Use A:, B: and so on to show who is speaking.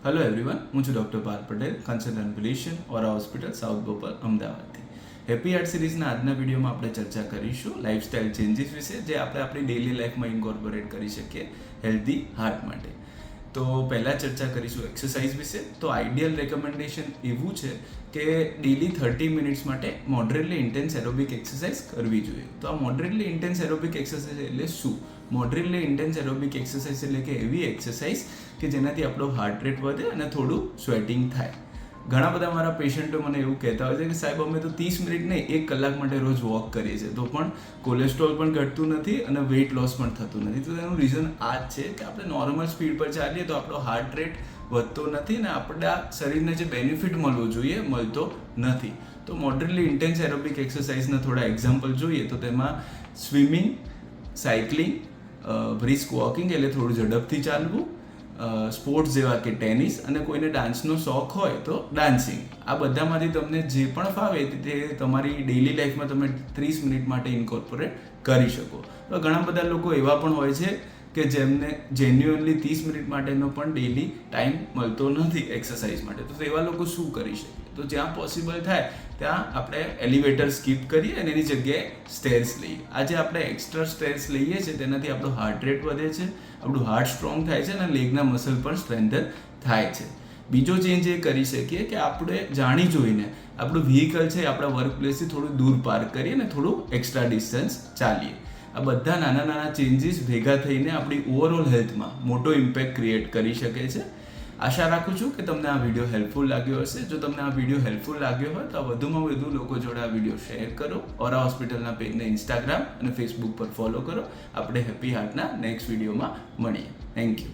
A: Hello everyone, હું છું doctor Parth Patel, consultant physician Aura hospital, south Bopal, અમદાવાદથી. હેપી હાર્ટ સિરીઝના આજના વિડીયોમાં આપણે ચર્ચા કરીશું લાઇફસ્ટાઇલ ચેન્જીસ વિશે, જે આપણે આપણી ડેઇલી લાઈફમાં ઇન્કોર્પોરેટ કરી શકીએ હેલ્ધી હાર્ટ માટે. તો પહેલાં ચર્ચા કરીશું એક્સરસાઇઝ વિશે. તો આઈડિયલ રેકમેન્ડેશન એવું છે કે ડેલી 30 મિનિટ્સ માટે મોડરેટલી ઇન્ટેન્સ એરોબિક એક્સરસાઇઝ કરવી જોઈએ. તો આ મોડરેટલી ઇન્ટેન્સ એરોબિક એક્સરસાઇઝ એટલે શું? મોડરેટલી ઇન્ટેન્સ એરોબિક એક્સરસાઇઝ એટલે કે એવી એક્સરસાઇઝ કે જેનાથી આપણો હાર્ટ રેટ વધે અને થોડું સ્વેટિંગ થાય. ઘણા બધા મારા પેશન્ટો મને એવું કહેતા હોય છે કે સાહેબ, અમે તો 30 મિનિટ નહીં 1 કલાક માટે રોજ વોક કરીએ છીએ, તો પણ કોલેસ્ટ્રોલ પણ ઘટતું નથી અને વેઇટ લોસ પણ થતું નથી. તો તેનું રીઝન આ જ છે કે આપણે નોર્મલ સ્પીડ પર ચાલીએ તો આપણો હાર્ટ રેટ વધતો નથી અને આપણા શરીરને જે બેનિફિટ મળવો જોઈએ મળતો નથી. તો મોડરેટલી ઇન્ટેન્સ એરોબિક એક્સરસાઇઝના થોડા એક્ઝામ્પલ જોઈએ તો તેમાં સ્વિમિંગ, સાયકલિંગ, બ્રિસ્ક વોકિંગ એટલે થોડું ઝડપથી ચાલવું, સ્પોર્ટ્સ જેવા કે ટેનિસ, અને કોઈને ડાન્સનો શોખ હોય તો ડાન્સિંગ. આ બધામાંથી તમને જે પણ ફાવે તે તમારી ડેઇલી લાઈફમાં તમે 30 મિનિટ માટે ઇન્કોર્પોરેટ કરી શકો. તો ઘણા બધા લોકો એવા પણ હોય છે કે જેમને જેન્યુઅનલી 30 મિનિટ માટેનો પણ ડેઇલી ટાઈમ મળતો નથી એક્સરસાઇઝ માટે. તો એવા લોકો શું કરી શકે? તો જ્યાં પોસિબલ થાય ત્યાં આપણે એલિવેટર સ્કીપ કરીએ અને એની જગ્યાએ સ્ટેર્સ લઈએ. આજે આપણે એક્સ્ટ્રા સ્ટેર્સ લઈએ છીએ તેનાથી આપણો હાર્ટ રેટ વધે છે, આપણું હાર્ટ સ્ટ્રોંગ થાય છે અને લેગના મસલ પણ સ્ટ્રેન્થન થાય છે. બીજો ચેન્જ એ કરી શકીએ કે આપણે જાણી જોઈને આપણું વ્હીકલ છે આપણા વર્ક પ્લેસથી થોડું દૂર પાર્ક કરીએ અને થોડું એક્સ્ટ્રા ડિસ્ટન્સ ચાલીએ. આ બધા નાના નાના ચેન્જીસ ભેગા થઈને આપણી ઓવરઓલ હેલ્થમાં મોટો ઇમ્પેક્ટ ક્રિએટ કરી શકે છે. આશા રાખું છું કે તમને આ વિડીયો હેલ્પફુલ લાગ્યો હશે. જો તમને આ વિડીયો હેલ્પફુલ લાગ્યો હોય તો વધુમાં વધુ લોકો જોડે આ વિડીયો શેર કરો. ઓરા હોસ્પિટલના પેજને ઇન્સ્ટાગ્રામ અને ફેસબુક પર ફોલો કરો. આપણે હેપી હાર્ટના નેક્સ્ટ વિડીયોમાં મળીએ. Thank you.